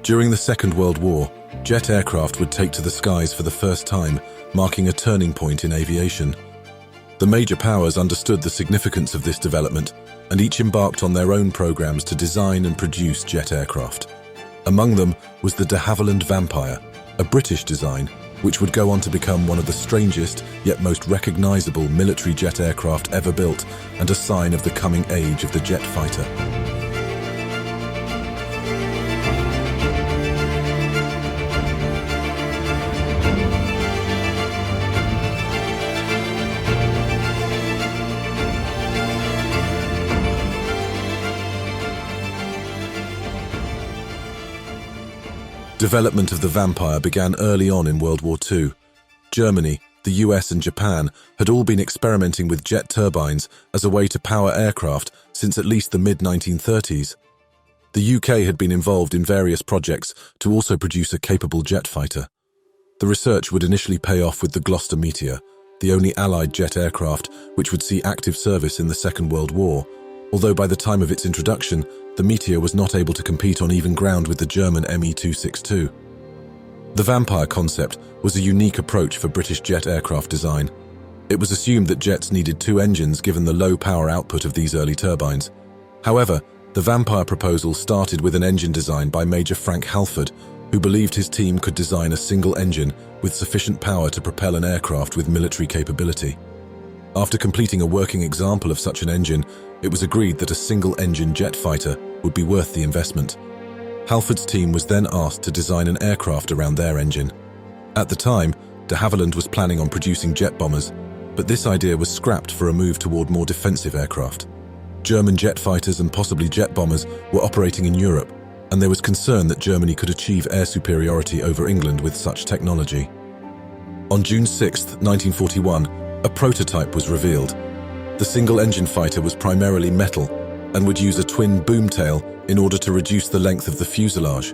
During the Second World War, jet aircraft would take to the skies for the first time, marking a turning point in aviation. The major powers understood the significance of this development, and each embarked on their own programs to design and produce jet aircraft. Among them was the de Havilland Vampire, a British design, which would go on to become one of the strangest yet most recognizable military jet aircraft ever built, and a sign of the coming age of the jet fighter. Development of the Vampire began early on in World War II. Germany, the US and Japan had all been experimenting with jet turbines as a way to power aircraft since at least the mid-1930s. The UK had been involved in various projects to also produce a capable jet fighter. The research would initially pay off with the Gloucester Meteor, the only Allied jet aircraft which would see active service in the Second World War, although by the time of its introduction, the Meteor was not able to compete on even ground with the German Me-262. The Vampire concept was a unique approach for British jet aircraft design. It was assumed that jets needed two engines given the low power output of these early turbines. However, the Vampire proposal started with an engine design by Major Frank Halford, who believed his team could design a single engine with sufficient power to propel an aircraft with military capability. After completing a working example of such an engine, it was agreed that a single-engine jet fighter would be worth the investment. Halford's team was then asked to design an aircraft around their engine. At the time, de Havilland was planning on producing jet bombers, but this idea was scrapped for a move toward more defensive aircraft. German jet fighters and possibly jet bombers were operating in Europe, and there was concern that Germany could achieve air superiority over England with such technology. On June 6, 1941, a prototype was revealed. The single-engine fighter was primarily metal and would use a twin boomtail in order to reduce the length of the fuselage.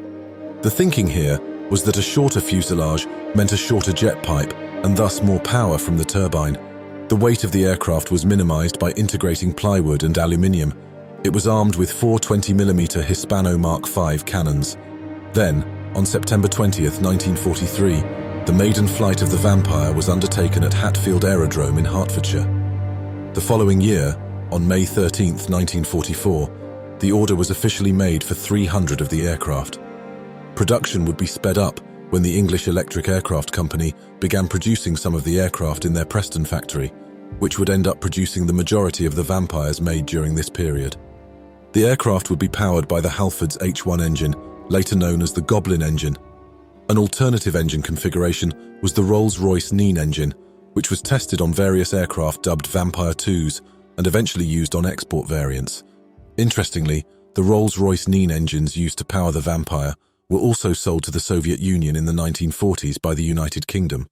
The thinking here was that a shorter fuselage meant a shorter jet pipe and thus more power from the turbine. The weight of the aircraft was minimized by integrating plywood and aluminium. It was armed with four 20mm Hispano Mark V cannons. Then, on September 20th, 1943, the maiden flight of the Vampire was undertaken at Hatfield Aerodrome in Hertfordshire. The following year, on May 13, 1944, the order was officially made for 300 of the aircraft. Production would be sped up when the English Electric Aircraft Company began producing some of the aircraft in their Preston factory, which would end up producing the majority of the Vampires made during this period. The aircraft would be powered by the Halford's H1 engine, later known as the Goblin engine. An alternative engine configuration was the Rolls-Royce Nene engine, which was tested on various aircraft dubbed Vampire 2s and eventually used on export variants. Interestingly, the Rolls-Royce Nene engines used to power the Vampire were also sold to the Soviet Union in the 1940s by the United Kingdom.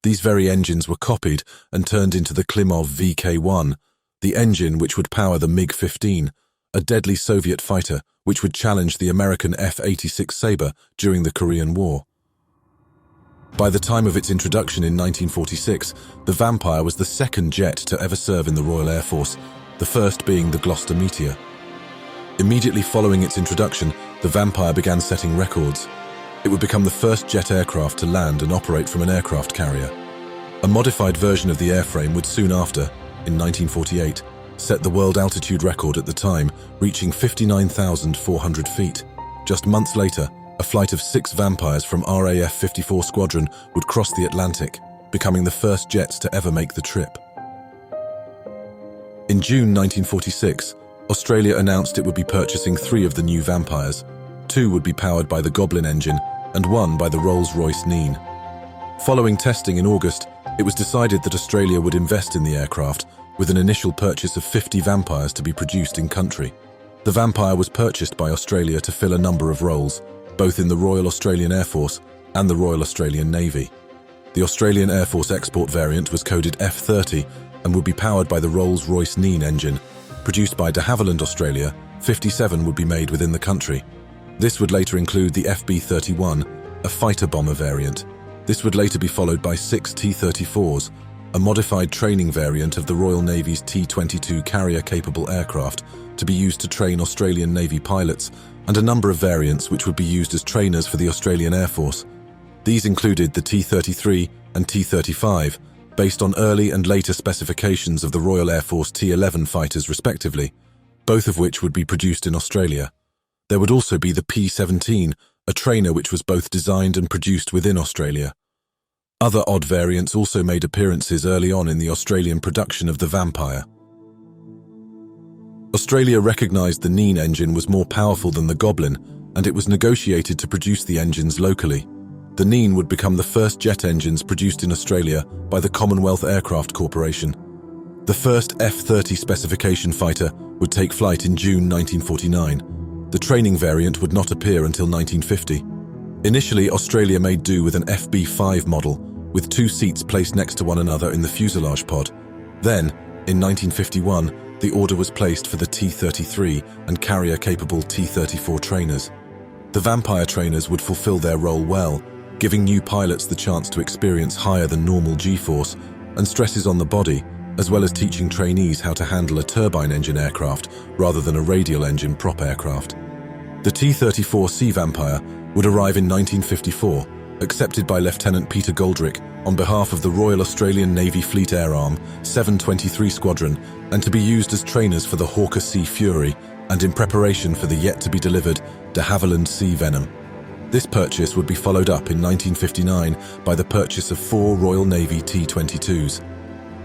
These very engines were copied and turned into the Klimov VK-1, the engine which would power the MiG-15, a deadly Soviet fighter which would challenge the American F-86 Sabre during the Korean War. By the time of its introduction in 1946, the Vampire was the second jet to ever serve in the Royal Air Force, the first being the Gloucester Meteor. Immediately following its introduction, the Vampire began setting records. It would become the first jet aircraft to land and operate from an aircraft carrier. A modified version of the airframe would soon after, in 1948, set the world altitude record at the time, reaching 59,400 feet. Just months later, a flight of 6 Vampires from RAAF 54 Squadron would cross the Atlantic, becoming the first jets to ever make the trip. In June 1946, Australia announced it would be purchasing 3 of the new Vampires. 2 would be powered by the Goblin engine and 1 by the Rolls-Royce Nene. Following testing in August, it was decided that Australia would invest in the aircraft, with an initial purchase of 50 Vampires to be produced in country. The Vampire was purchased by Australia to fill a number of roles, both in the Royal Australian Air Force and the Royal Australian Navy. The Australian Air Force export variant was coded F-30 and would be powered by the Rolls-Royce Nene engine. Produced by de Havilland Australia, 57 would be made within the country. This would later include the FB-31, a fighter bomber variant. This would later be followed by 6 T-34s, a modified training variant of the Royal Navy's T-22 carrier-capable aircraft to be used to train Australian Navy pilots, and a number of variants which would be used as trainers for the Australian Air Force. These included the T-33 and T-35, based on early and later specifications of the Royal Air Force T-11 fighters respectively, both of which would be produced in Australia. There would also be the P-17, a trainer which was both designed and produced within Australia. Other odd variants also made appearances early on in the Australian production of the Vampire. Australia recognised the Nene engine was more powerful than the Goblin, and it was negotiated to produce the engines locally. The Nene would become the first jet engines produced in Australia by the Commonwealth Aircraft Corporation. The first F-30 specification fighter would take flight in June 1949. The training variant would not appear until 1950. Initially, Australia made do with an FB-5 model, with 2 seats placed next to one another in the fuselage pod. Then, in 1951, the order was placed for the T-33 and carrier-capable T-34 trainers. The Vampire trainers would fulfill their role well, giving new pilots the chance to experience higher than normal G-force and stresses on the body, as well as teaching trainees how to handle a turbine engine aircraft rather than a radial engine prop aircraft. The T-34C Vampire would arrive in 1954, accepted by Lieutenant Peter Goldrick on behalf of the Royal Australian Navy Fleet Air Arm 723 Squadron, and to be used as trainers for the Hawker Sea Fury and in preparation for the yet-to-be-delivered de Havilland Sea Venom. This purchase would be followed up in 1959 by the purchase of 4 Royal Navy T-22s.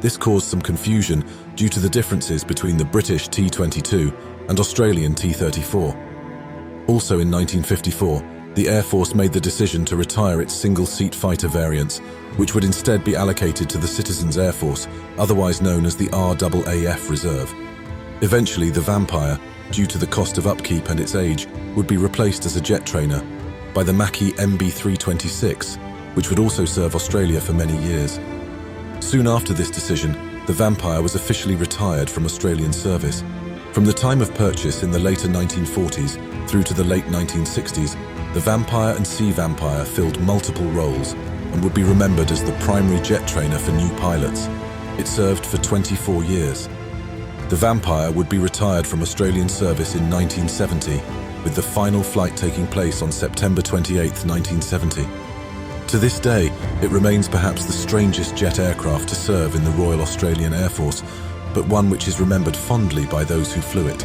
This caused some confusion due to the differences between the British T-22 and Australian T-34. Also in 1954, the Air Force made the decision to retire its single-seat fighter variants, which would instead be allocated to the Citizens Air Force, otherwise known as the RAAF Reserve. Eventually, the Vampire, due to the cost of upkeep and its age, would be replaced as a jet trainer by the Macchi MB326, which would also serve Australia for many years. Soon after this decision, the Vampire was officially retired from Australian service. From the time of purchase in the later 1940s through to the late 1960s, the Vampire and Sea Vampire filled multiple roles and would be remembered as the primary jet trainer for new pilots. It served for 24 years. The Vampire would be retired from Australian service in 1970, with the final flight taking place on September 28, 1970. To this day, it remains perhaps the strangest jet aircraft to serve in the Royal Australian Air Force, but one which is remembered fondly by those who flew it.